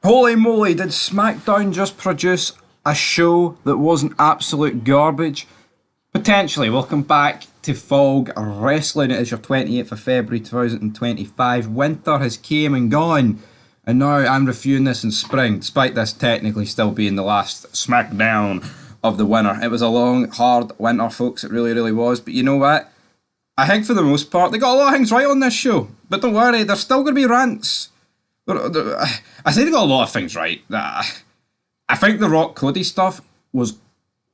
Holy moly, did SmackDown just produce a show that wasn't absolute garbage? Potentially. Welcome back to Fog Wrestling. It is your 28th of February 2025. Winter has came and gone, and now I'm reviewing this in spring, despite this technically still being the last SmackDown of the winter. It was a long, hard winter, folks. It really, really was. But you know what? I think for the most part, they got a lot of things right on this show. But don't worry, there's still going to be rants. I say they got a lot of things right. I think the Rock Cody stuff was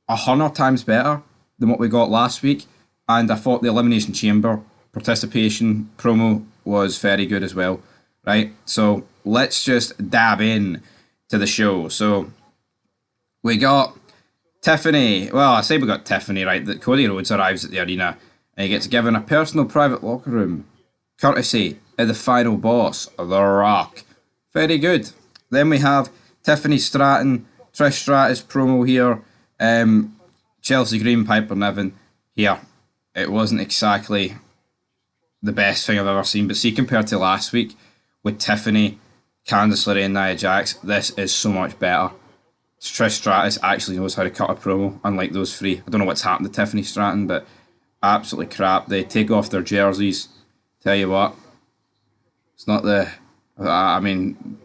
100 times better than what we got last week, and I thought the Elimination Chamber participation promo was very good as well. Right, so let's just dab in to the show. So we got Tiffany. Well, I say we got Tiffany, right? That Cody Rhodes arrives at the arena and he gets given a personal private locker room, courtesy of the final boss, The Rock. Very good. Then we have Tiffany Stratton, Trish Stratus promo here, Chelsea Green, Piper Niven here. It wasn't exactly the best thing I've ever seen, but see, compared to last week with Tiffany, Candice LeRae and Nia Jax, this is so much better. Trish Stratus actually knows how to cut a promo, unlike those three. I don't know what's happened to Tiffany Stratton, but absolutely crap. They take off their jerseys. Tell you what, it's not the. I mean,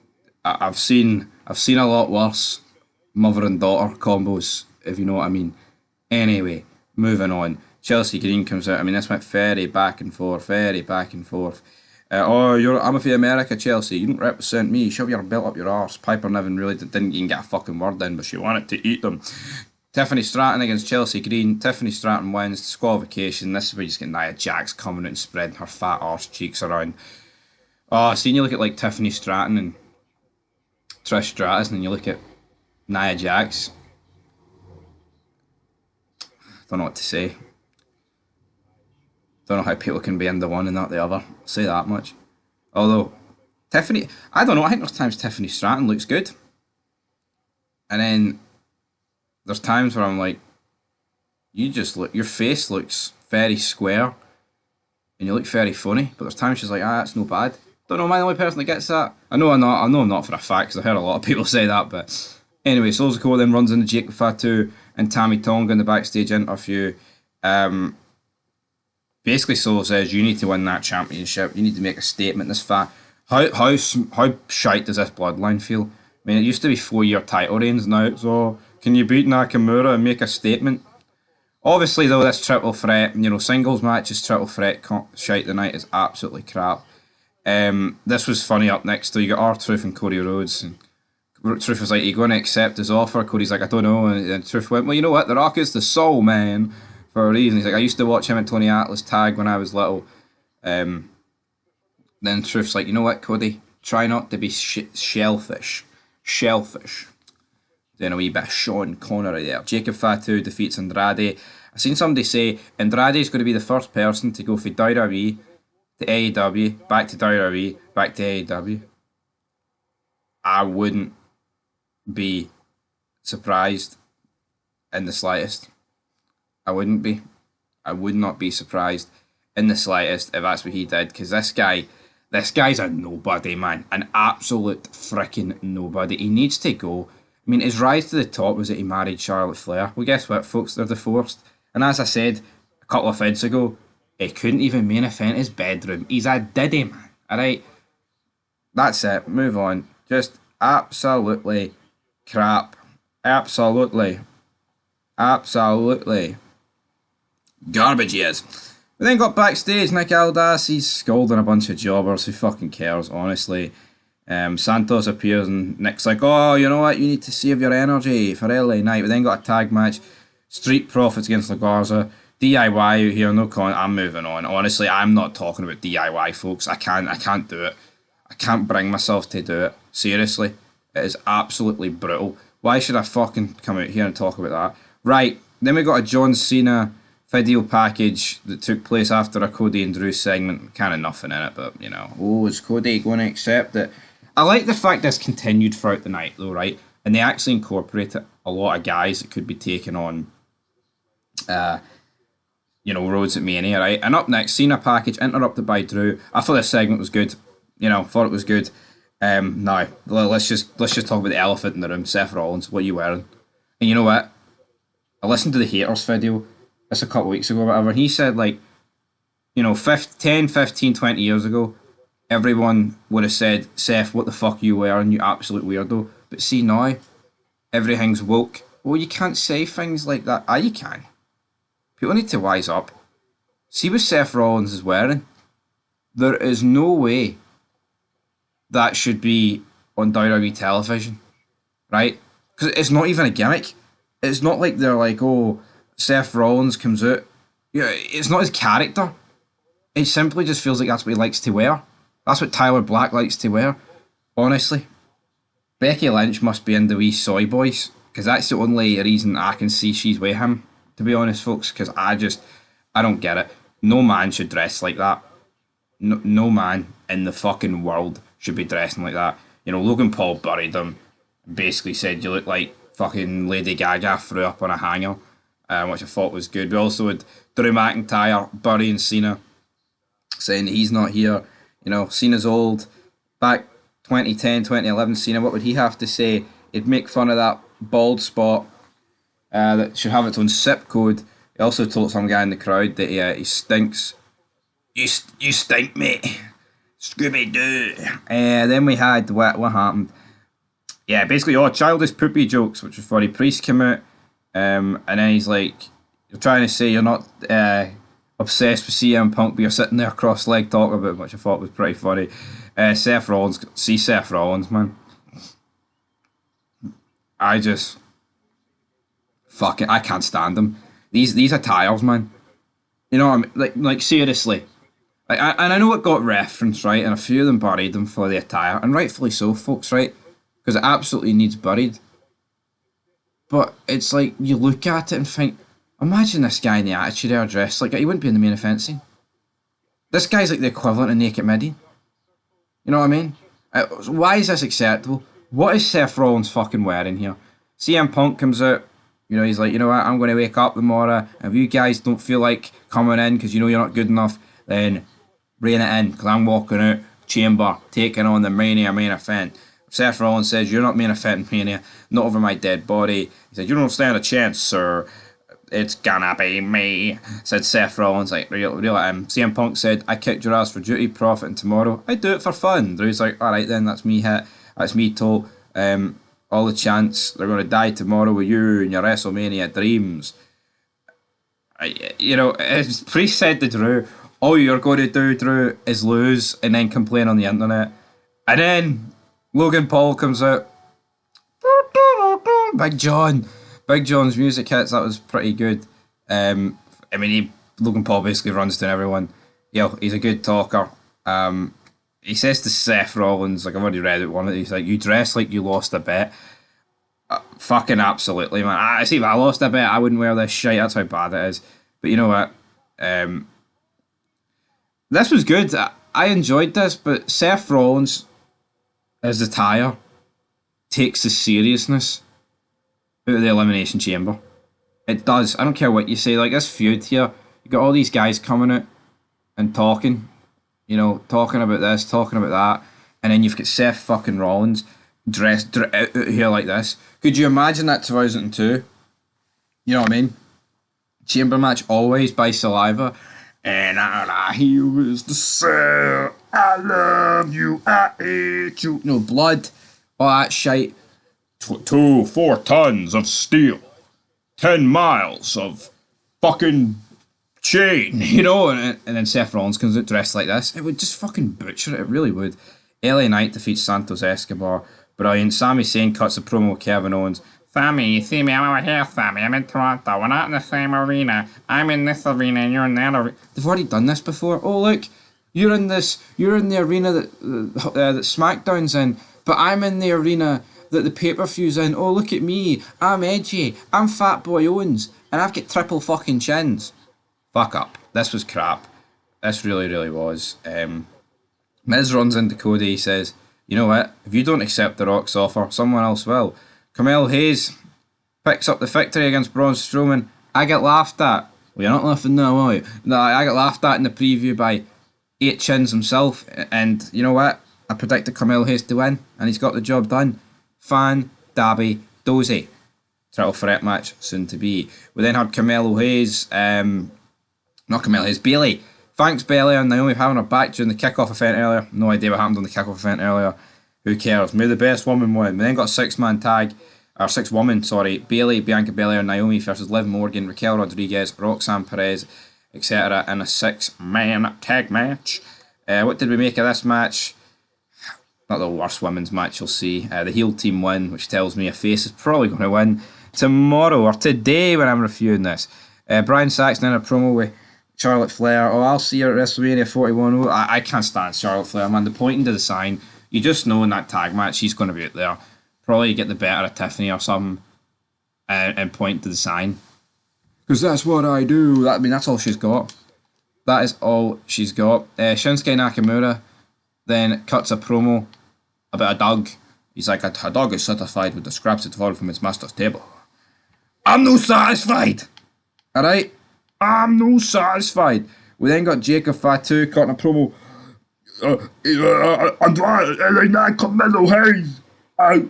I've seen a lot worse mother and daughter combos, if you know what I mean. Anyway, moving on. Chelsea Green comes out. I mean, this went very back and forth, very back and forth. I'm a for America, Chelsea. You don't represent me. Shove your belt up your arse. Piper Niven really didn't even get a fucking word in, but she wanted to eat them. Tiffany Stratton against Chelsea Green. Tiffany Stratton wins. Disqualification. This is where you just get Nia Jax coming out and spreading her fat arse cheeks around. Oh, seeing you look at like Tiffany Stratton and Trish Stratus, and then you look at Nia Jax. Don't know what to say. Don't know how people can be into one and not the other. I'll say that much. Although, Tiffany, I don't know, I think there's times Tiffany Stratton looks good. And then there's times where I'm like, your face looks very square and you look very funny. But there's times she's like, that's no bad. Don't know, am I the only person that gets that? I know I'm not for a fact because I've heard a lot of people say that. But anyway, Solzico then runs into Jacob Fatu and Tammy Tonga in the backstage interview. Basically, Solo says you need to win that championship. You need to make a statement this far. How shite does this bloodline feel? I mean, it used to be 4-year title reigns. Now it's can you beat Nakamura and make a statement? Obviously, though, this triple threat, singles matches, triple threat shite tonight is absolutely crap. This was funny up next. So you got R-Truth and Cody Rhodes. And Truth was like, "Are you going to accept his offer?" Cody's like, "I don't know." And then Truth went, "Well, you know what? The Rock is the soul man for a reason." He's like, "I used to watch him and Tony Atlas tag when I was little." Then Truth's like, "You know what, Cody? Try not to be shellfish. Shellfish." Then a wee bit of Sean Connery there. Jacob Fatu defeats Andrade. I've seen somebody say Andrade's going to be the first person to go from WWE to AEW, back to WWE, back to AEW. I wouldn't be surprised in the slightest. I wouldn't be. I would not be surprised in the slightest if that's what he did, because this guy's a nobody, man. An absolute freaking nobody. He needs to go. I mean, his rise to the top was that he married Charlotte Flair. Well, guess what, folks? They're divorced. And as I said a couple of vids ago, he couldn't even main event his bedroom. He's a diddy, man. Alright? That's it. Move on. Just absolutely crap. Absolutely. Absolutely. Garbage he is. We then got backstage. Nick Aldis, he's scolding a bunch of jobbers. Who fucking cares, honestly? Santos appears and Nick's like, "Oh, you know what? You need to save your energy for LA Night." We then got a tag match. Street Profits against La Garza. DIY out here, no con. I'm moving on. Honestly, I'm not talking about DIY, folks. I can't do it. I can't bring myself to do it. Seriously. It is absolutely brutal. Why should I fucking come out here and talk about that? Right, then we got a John Cena video package that took place after a Cody and Drew segment. Kind of nothing in it, but, is Cody going to accept it? I like the fact this continued throughout the night, though, right? And they actually incorporated a lot of guys that could be taking on, Rhodes at Mania, right? And up next, Cena package interrupted by Drew. I thought this segment was good. Thought it was good. No, let's just talk about the elephant in the room. Seth Rollins, what are you wearing? And you know what? I listened to the haters video. It's a couple of weeks ago, or whatever. And he said like, 10, 15, 20 years ago, everyone would have said, Seth, what the fuck are you wearing? You absolute weirdo. But see now, everything's woke. Well, you can't say things like that. Ah, you can. People need to wise up. See what Seth Rollins is wearing. There is no way that should be on WWE television, right? Because it's not even a gimmick. It's not like they're like, oh, Seth Rollins comes out. Yeah, it's not his character. It simply just feels like that's what he likes to wear. That's what Tyler Black likes to wear. Honestly, Becky Lynch must be in the wee soy boys, because that's the only reason I can see she's with him, to be honest, folks, because I don't get it. No man should dress like that. No man in the fucking world should be dressing like that. Logan Paul buried him, basically said you look like fucking Lady Gaga threw up on a hanger, which I thought was good. We also had Drew McIntyre burying Cena, saying that he's not here. Cena's old. Back 2010, 2011 Cena, what would he have to say? He'd make fun of that bald spot that should have its own zip code. He also told some guy in the crowd that he stinks. You stink, mate. Scooby-Doo. Then we had, what happened? Yeah, basically all childish poopy jokes, which was funny. Priest came out, and then he's like, you're trying to say you're not obsessed with CM Punk, but you're sitting there cross-legged talking about him, which I thought was pretty funny. Seth Rollins, man. I can't stand him. These attires, man. You know what I mean? Like seriously. And I know it got referenced, right? And a few of them buried them for the attire, and rightfully so, folks, right? Because it absolutely needs buried. But it's like, you look at it and think, imagine this guy in the Attitude Era dressed like he wouldn't be in the main event scene. This guy's like the equivalent of Naked Midian. You know what I mean? Why is this acceptable? What is Seth Rollins fucking wearing here? CM Punk comes out, he's like, you know what, I'm going to wake up tomorrow, and if you guys don't feel like coming in because you're not good enough, then rein it in, because I'm walking out Chamber, taking on the Mania main event. Seth Rollins says, you're not main event Mania, not over my dead body. He said, you don't stand a chance, sir. It's gonna be me, said Seth Rollins, like, real CM Punk said, I kicked your ass for duty, profit, and tomorrow I do it for fun. Drew's like, alright then, that's me hit, that's me told. All the chants, they're gonna die tomorrow with you and your WrestleMania dreams. As Priest said to Drew, all you're going to do, Drew, is lose and then complain on the internet. And then Logan Paul comes out. Big John's music hits. That was pretty good. Logan Paul basically runs down everyone. He's a good talker. He says to Seth Rollins, like I've already read it one, he's like, you dress like you lost a bet. Fucking absolutely, man. I see if I lost a bet, I wouldn't wear this shit. That's how bad it is. But you know what? This was good. I enjoyed this, but Seth Rollins, as the attire, takes the seriousness out of the Elimination Chamber. It does. I don't care what you say. Like this feud here, you got all these guys coming out and talking, talking about this, talking about that, and then you've got Seth fucking Rollins dressed out here like this. Could you imagine that 2002? You know what I mean? Chamber match always by Saliva. And all I hear is the Seth, I love you, I hate you. Blood, all that shite. 4 tons of steel. 10 miles of fucking chain, and then Seth Rollins comes out dressed like this. It would just fucking butcher it really would. LA Knight defeats Santos Escobar. Brilliant. Sami Zayn cuts a promo with Kevin Owens. Sammy, you see me, I'm over here, Sammy. I'm in Toronto. We're not in the same arena. I'm in this arena and you're in that arena. They've already done this before. Oh, look, you're in the arena that SmackDown's in, but I'm in the arena that the pay-per-view's in. Oh, look at me. I'm edgy. I'm Fat Boy Owens, and I've got triple fucking chins. Fuck up. This was crap. This really, really was. Miz runs into Cody. He says, you know what? If you don't accept The Rock's offer, someone else will. Carmel Hayes picks up the victory against Braun Strowman. I get laughed at. Well, you're not laughing now, are you? No, I got laughed at in the preview by 8 Chins himself. And you know what? I predicted Carmelo Hayes to win, and he's got the job done. Fan, Dabby, Dozy. Title threat match soon to be. We then had Carmelo Hayes, not Carmelo Hayes, Bayley. Thanks Bayley and Naomi for having her back during the kickoff event earlier. No idea what happened on the kickoff event earlier. Who cares? May the best woman win. We then got a 6-man tag, or 6-woman, sorry. Bayley, Bianca Belair, Naomi versus Liv Morgan, Raquel Rodriguez, Roxanne Perez, etc. in a 6-man tag match. What did we make of this match? Not the worst women's match you'll see. The heel team win, which tells me a face is probably going to win tomorrow or today when I'm reviewing this. Brian Saxton in a promo with Charlotte Flair. Oh, I'll see her at WrestleMania 41. I can't stand Charlotte Flair, man. The pointing to the sign. You just know in that tag match she's going to be out there. Probably get the better of Tiffany or something and point to the sign. Because that's what I do. That's all she's got. That is all she's got. Shinsuke Nakamura then cuts a promo about a dog. He's like, a dog is satisfied with the scraps it fallen from its master's table. I'm no satisfied. Alright? I'm no satisfied. We then got Jacob Fatu cutting a promo. LA Knight, Carmelo Hayes. I'm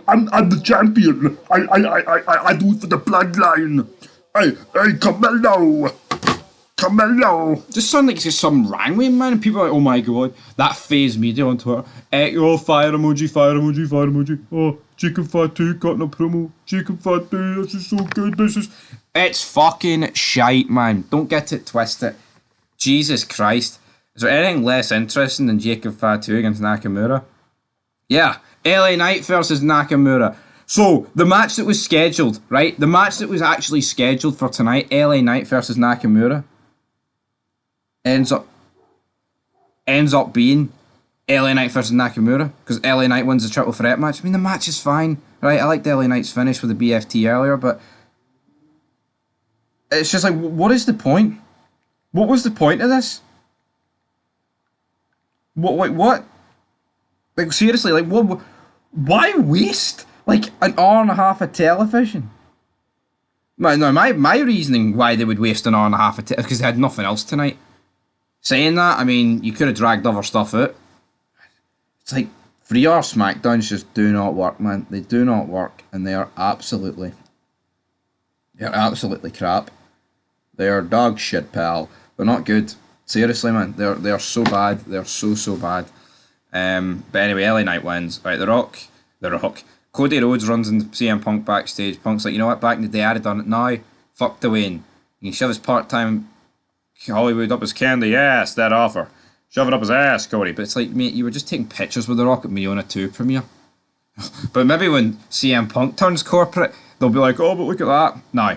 the champion. I do it for the bloodline. Hey, Carmelo. Just sound like it's just something wrong with him, man. And people are like, oh my god, that phase media on Twitter. Oh, fire emoji, fire emoji, fire emoji. Oh, Jacob Fatu cutting a promo. Jacob Fatu, this is so good. It's fucking shite, man. Don't get it twisted. Jesus Christ. Is there anything less interesting than Jacob Fatu against Nakamura? Yeah, LA Knight versus Nakamura. So, the match that was scheduled, right? The match that was actually scheduled for tonight, LA Knight versus Nakamura, ends up being LA Knight versus Nakamura, because LA Knight wins the triple threat match. I mean, the match is fine, right? I liked LA Knight's finish with the BFT earlier, but it's just like, what is the point? What was the point of this? What? Like, seriously, like, what? Why waste, like, an hour and a half of television? My reasoning why they would waste an hour and a half of television is because they had nothing else tonight. Saying that, I mean, you could have dragged other stuff out. It's like, 3-hour Smackdowns just do not work, man. They do not work, and they are absolutely crap. They are dog shit, pal. They're not good. Seriously, man. They are so bad. They are so bad. But anyway, LA Knight wins. Right, The Rock. Cody Rhodes runs into CM Punk backstage. Punk's like, you know what? Back in the day, I'd have done it. Now, fuck Dwayne. You can shove his part-time Hollywood up his candy ass, that offer. Shove it up his ass, Cody. But it's like, mate, you were just taking pictures with The Rock at Miona 2 premiere. But maybe when CM Punk turns corporate, they'll be like, oh, but look at that. No.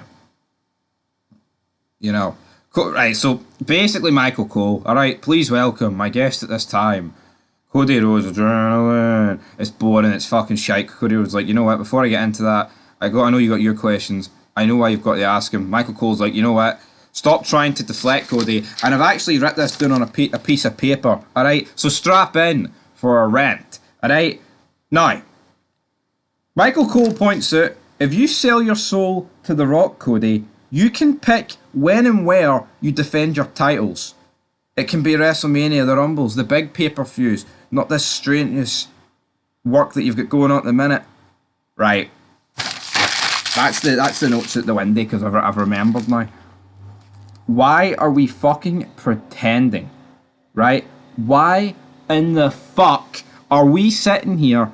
You know. Right, so basically Michael Cole. Alright, please welcome my guest at this time, Cody Rhodes. Adrenaline. It's boring, it's fucking shite. Cody Rhodes like, you know what, before I get into that, I know you got your questions. I know why you've got to ask him. Michael Cole's like, you know what, stop trying to deflect, Cody. And I've actually written this down on a piece of paper. Alright, so strap in for a rant. Alright, now, Michael Cole points out, if you sell your soul to The Rock, Cody, you can pick when and where you defend your titles. It can be WrestleMania, the Rumbles, the big pay-per-views, not this strenuous work that you've got going on at the minute. Right. That's the notes at the window, because I've remembered now. Why are we fucking pretending? Right? Why in the fuck are we sitting here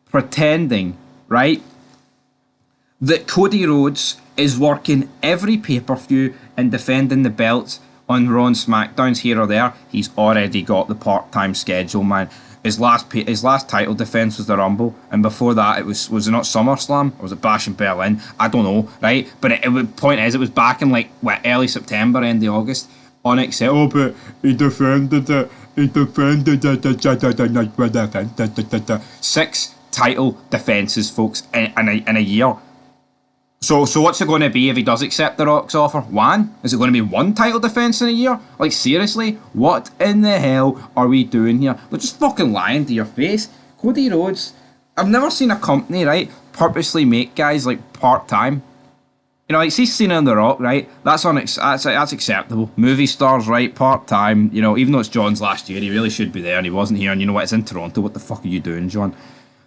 pretending, right, that Cody Rhodes is working every pay-per-view and defending the belts on Raw and SmackDowns here or there? He's already got the part-time schedule, man. His last title defense was the Rumble, and before that it was it not SummerSlam, or was it Bash in Berlin? I don't know, right? But point is, it was back in like early September, end of August. Onyx said, oh, but he defended it. 6 title defenses, folks, in a year. So what's it going to be if he does accept The Rock's offer? 1? Is it going to be 1 title defence in a year? Like, seriously? What in the hell are we doing here? They're just fucking lying to your face. Cody Rhodes, I've never seen a company, right, purposely make guys, like, part-time. You know, like, see Cena and The Rock, right? That's acceptable. Movie stars, right? Part-time. You know, even though it's John's last year, he really should be there, and he wasn't here. And you know what? It's in Toronto. What the fuck are you doing, John?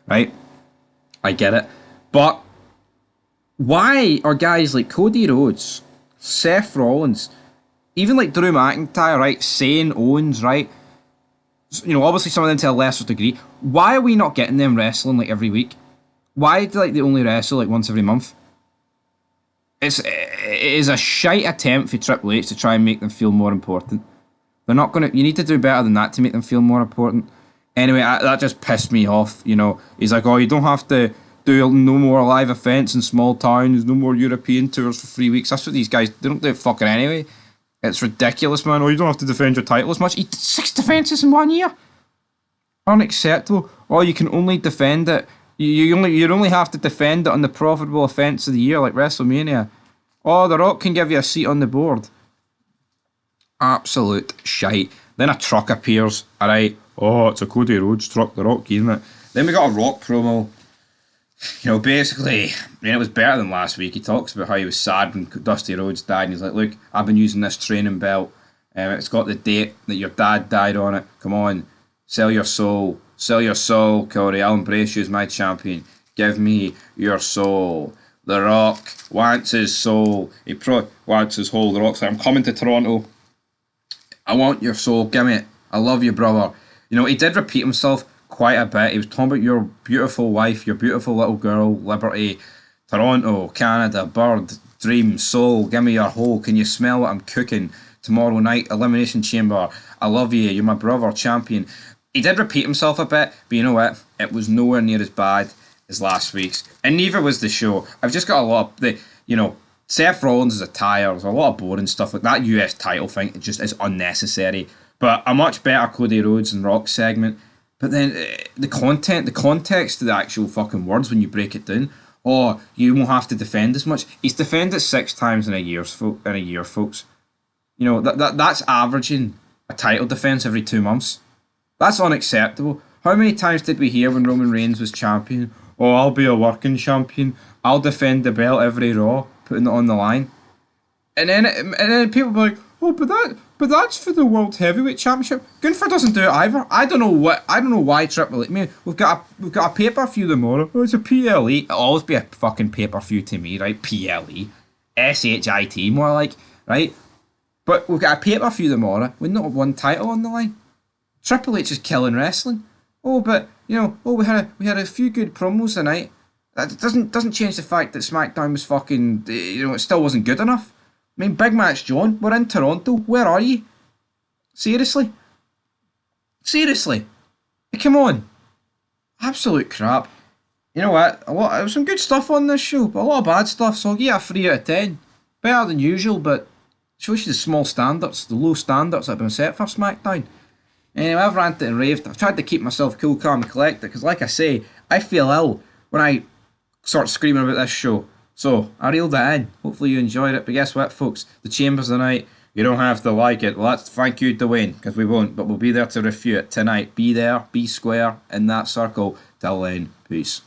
Right? I get it. But why are guys like Cody Rhodes, Seth Rollins, even like Drew McIntyre, right? Shane Owens, right? You know, obviously some of them to a lesser degree. Why are we not getting them wrestling like every week? Why do like they only wrestle like once every month? It is a shite attempt for Triple H to try and make them feel more important. They're not gonna. You need to do better than that to make them feel more important. Anyway, that just pissed me off. You know, he's like, oh, you don't have to do no more live events in small towns, no more European tours for 3 weeks. That's what these guys, they don't do it fucking anyway. It's ridiculous, man. Oh, you don't have to defend your title as much. He did 6 defenses in 1 year. Unacceptable. Oh, you can only defend it. You only have to defend it on the profitable events of the year, like WrestleMania. Oh, The Rock can give you a seat on the board. Absolute shite. Then a truck appears. Alright. Oh, it's a Cody Rhodes truck, The Rock, isn't it? Then we got a Rock promo. You know, basically, it was better than last week. He talks about how he was sad when Dusty Rhodes died, and he's like, look, I've been using this training belt. It's got the date that your dad died on it. Come on, sell your soul. Sell your soul, Cody. I'll embrace you as my champion. Give me your soul. The Rock wants his soul. He wants his whole. The Rock's like, I'm coming to Toronto. I want your soul. Give me it. I love you, brother. You know, he did repeat himself quite a bit. He was talking about your beautiful wife, your beautiful little girl, Liberty, Toronto, Canada, bird, dream, soul. Give me your whole. Can you smell what I'm cooking? Tomorrow night, Elimination Chamber. I love you. You're my brother, champion. He did repeat himself a bit, but you know what? It was nowhere near as bad as last week's. And neither was the show. I've just got a lot of Seth Rollins is a tire. There's a lot of boring stuff. Like that US title thing, it just is unnecessary. But a much better Cody Rhodes and Rock segment. But then the context of the actual fucking words when you break it down. Oh, you won't have to defend as much. He's defended 6 times in a year, folks. You know, that's averaging a title defense every 2 months. That's unacceptable. How many times did we hear when Roman Reigns was champion? Oh, I'll be a working champion. I'll defend the belt every Raw, putting it on the line. And then people be like, oh, but that's for the World Heavyweight Championship. Gunther doesn't do it either. I don't know why Triple H. I mean, we've got a pay-per-view tomorrow. Oh, it's a PLE. It'll always be a fucking pay-per-view to me, right? PLE, SHIT, more like, right? But we've got a pay-per-view tomorrow with not one title on the line. Triple H is killing wrestling. Oh, but you know, we had a few good promos tonight. That doesn't change the fact that SmackDown was fucking. You know, it still wasn't good enough. I mean, big match, John. We're in Toronto. Where are you? Seriously. Come on. Absolute crap. You know what? There was some good stuff on this show, but a lot of bad stuff. So I'll give it a 3 out of 10. Better than usual, but shows you the small standards, the low standards that have been set for SmackDown. Anyway, I've ranted and raved. I've tried to keep myself cool, calm and collected because like I say, I feel ill when I start screaming about this show. So, I reeled it in. Hopefully you enjoyed it. But guess what, folks? The Chambers tonight, you don't have to like it. Well, that's thank you, Dwayne, because we won't. But we'll be there to review it tonight. Be there, be square, in that circle. Till then, peace.